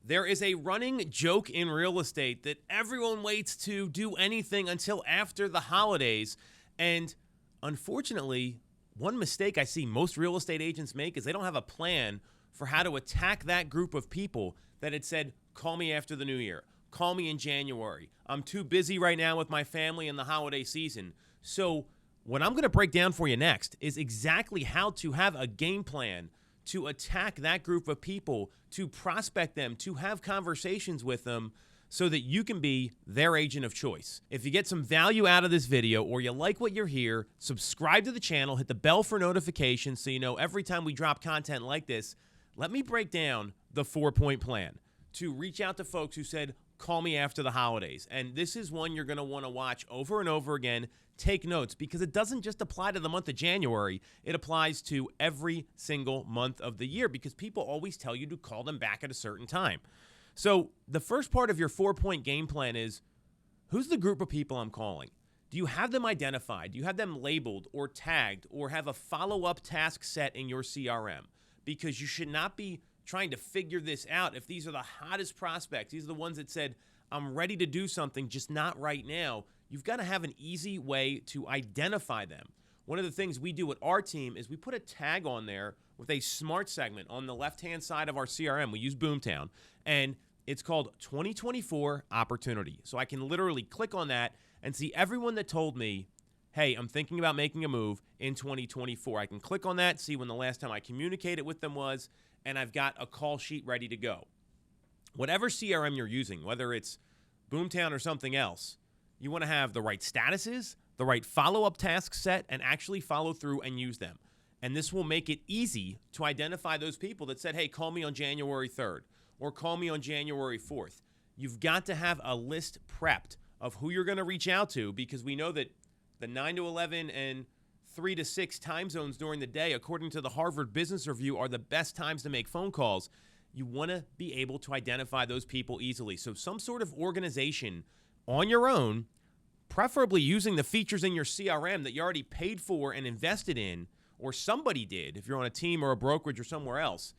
There is a running joke in real estate that everyone waits to do anything until after the holidays. And unfortunately, one mistake I see most real estate agents make is they don't have a plan for how to attack that group of people that had said, call me after the new year, call me in January. I'm too busy right now with my family and the holiday season. So what I'm going to break down for you next is exactly how to have a game plan to attack that group of people, to prospect them, to have conversations with them so that you can be their agent of choice. If you get some value out of this video or you like what you're here, subscribe to the channel, hit the bell for notifications so you know every time we drop content like this. Let me break down the 4-point plan to reach out to folks who said, call me after the holidays. And this is one you're going to want to watch over and over again. Take notes because it doesn't just apply to the month of January. It applies to every single month of the year because people always tell you to call them back at a certain time. So the first part of your 4-point game plan is, who's the group of people I'm calling? Do you have them identified? Do you have them labeled or tagged or have a follow-up task set in your CRM? Because you should not be trying to figure this out. If these are the hottest prospects, these are the ones that said, I'm ready to do something, just not right now. You've got to have an easy way to identify them. One of the things we do at our team is we put a tag on there with a smart segment on the left-hand side of our CRM. We use Boomtown, and it's called 2024 Opportunity. So I can literally click on that and see everyone that told me, hey, I'm thinking about making a move in 2024. I can click on that, see when the last time I communicated with them was, and I've got a call sheet ready to go. Whatever CRM you're using, whether it's Boomtown or something else, you want to have the right statuses, the right follow-up tasks set, and actually follow through and use them. And this will make it easy to identify those people that said, hey, call me on January 3rd or call me on January 4th. You've got to have a list prepped of who you're going to reach out to because we know that the 9 to 11 and 3 to 6 time zones during the day, according to the Harvard Business Review, are the best times to make phone calls. You want to be able to identify those people easily. So some sort of organization on your own, preferably using the features in your CRM that you already paid for and invested in, or somebody did, if you're on a team or a brokerage or somewhere else,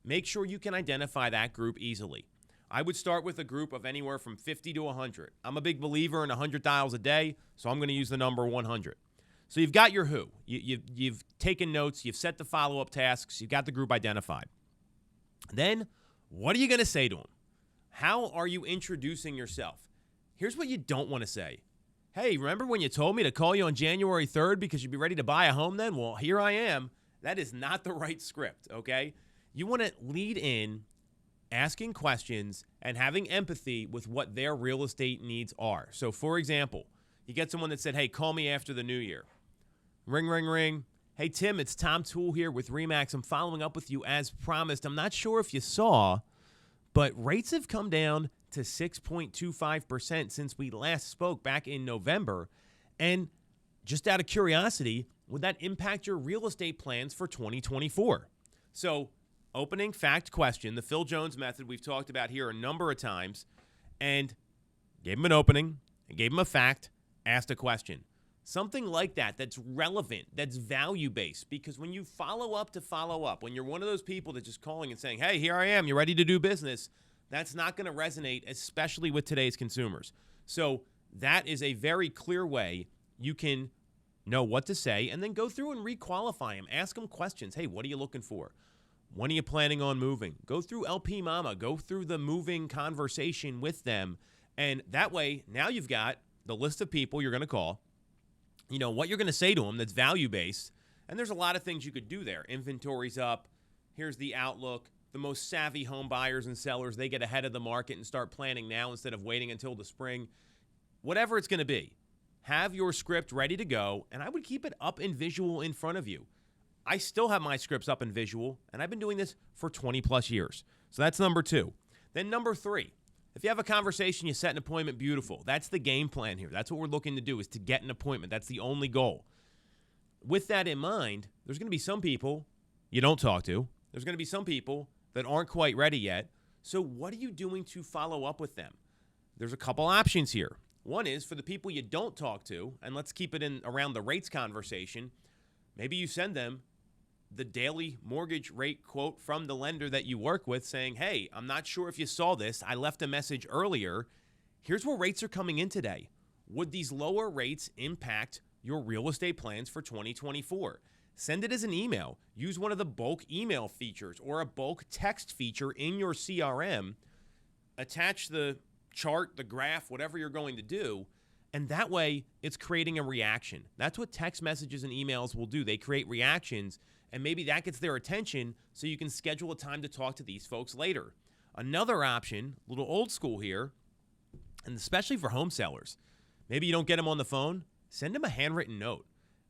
make sure you can identify that group easily. I would start with a group of anywhere from 50 to 100. I'm a big believer in 100 dials a day, so I'm going to use the number 100. So you've got your who. You've taken notes. You've set the follow-up tasks. You've got the group identified. Then, what are you going to say to them? How are you introducing yourself? Here's what you don't want to say. Hey, remember when you told me to call you on January 3rd because you'd be ready to buy a home then? Well, here I am. That is not the right script, okay? You want to lead in asking questions and having empathy with what their real estate needs are. So, for example, you get someone that said, hey, call me after the new year. Ring, ring, ring. Hey, Tim, it's Tom Toole here with RE/MAX. I'm following up with you as promised. I'm not sure if you saw, but rates have come down to 6.25% since we last spoke back in November. And just out of curiosity, would that impact your real estate plans for 2024? So, opening fact question, the Phil Jones method we've talked about here a number of times, and gave him an opening, and gave him a fact, asked a question. Something like that that's relevant, that's value-based, because when you follow up, when you're one of those people that's just calling and saying, hey, here I am, you ready to do business, that's not going to resonate, especially with today's consumers. So that is a very clear way you can know what to say and then go through and requalify them. Ask them questions. Hey, what are you looking for? When are you planning on moving? Go through LP Mama. Go through the moving conversation with them. And that way, now you've got the list of people you're going to call, you know, what you're going to say to them that's value-based. And there's a lot of things you could do there. Inventory's up. Here's the outlook. The most savvy home buyers and sellers, they get ahead of the market and start planning now instead of waiting until the spring. Whatever it's going to be, have your script ready to go, and I would keep it up in visual in front of you. I still have my scripts up in visual, and I've been doing this for 20-plus years. So that's number 2. Then number 3, if you have a conversation, you set an appointment, beautiful. That's the game plan here. That's what we're looking to do, is to get an appointment. That's the only goal. With that in mind, there's going to be some people you don't talk to. There's going to be some people that aren't quite ready yet. So what are you doing to follow up with them? There's a couple options here. One is for the people you don't talk to, and let's keep it in around the rates conversation. Maybe you send them the daily mortgage rate quote from the lender that you work with saying, hey, I'm not sure if you saw this. I left a message earlier. Here's where rates are coming in today. Would these lower rates impact your real estate plans for 2024? Send it as an email. Use one of the bulk email features or a bulk text feature in your CRM. Attach the chart, the graph, whatever you're going to do, and that way it's creating a reaction. That's what text messages and emails will do. They create reactions, and maybe that gets their attention so you can schedule a time to talk to these folks later. Another option, a little old school here, and especially for home sellers, maybe you don't get them on the phone, send them a handwritten note.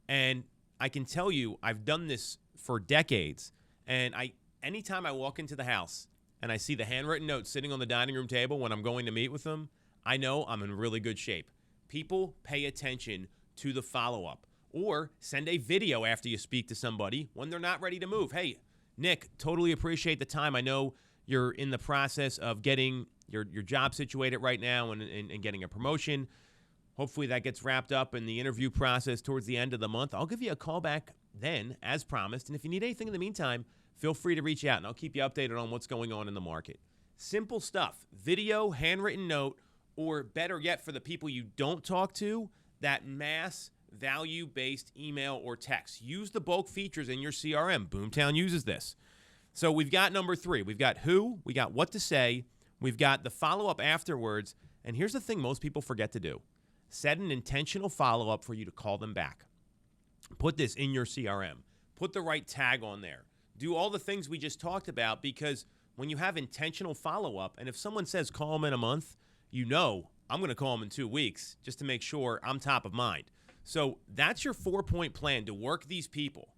And I can tell you, I've done this for decades, and anytime I walk into the house and I see the handwritten note sitting on the dining room table when I'm going to meet with them, I know I'm in really good shape. People pay attention to the follow-up. Or send a video after you speak to somebody when they're not ready to move. Hey, Nick, totally appreciate the time. I know you're in the process of getting your job situated right now and getting a promotion. Hopefully that gets wrapped up in the interview process towards the end of the month. I'll give you a call back then, as promised. And if you need anything in the meantime, feel free to reach out, and I'll keep you updated on what's going on in the market. Simple stuff. Video, handwritten note, or better yet, for the people you don't talk to, that mass value-based email or text. Use the bulk features in your CRM. Boomtown uses this. So we've got number 3. We've got who, we got what to say, we've got the follow-up afterwards, and here's the thing most people forget to do. Set an intentional follow-up for you to call them back. Put this in your CRM. Put the right tag on there. Do all the things we just talked about, because when you have intentional follow-up, and if someone says call them in a month, you know I'm going to call them in 2 weeks just to make sure I'm top of mind. So that's your 4-point plan to work these people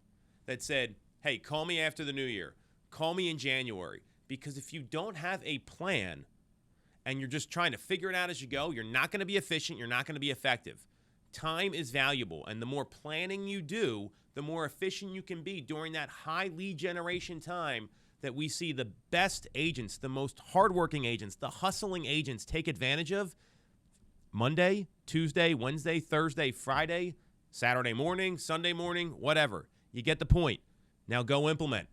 that said, hey, call me after the new year. Call me in January. Because if you don't have a plan and you're just trying to figure it out as you go, you're not going to be efficient. You're not going to be effective. Time is valuable. And the more planning you do, the more efficient you can be during that high lead generation time that we see the best agents, the most hardworking agents, the hustling agents take advantage of. Monday, Tuesday, Wednesday, Thursday, Friday, Saturday morning, Sunday morning, whatever. You get the point. Now go implement.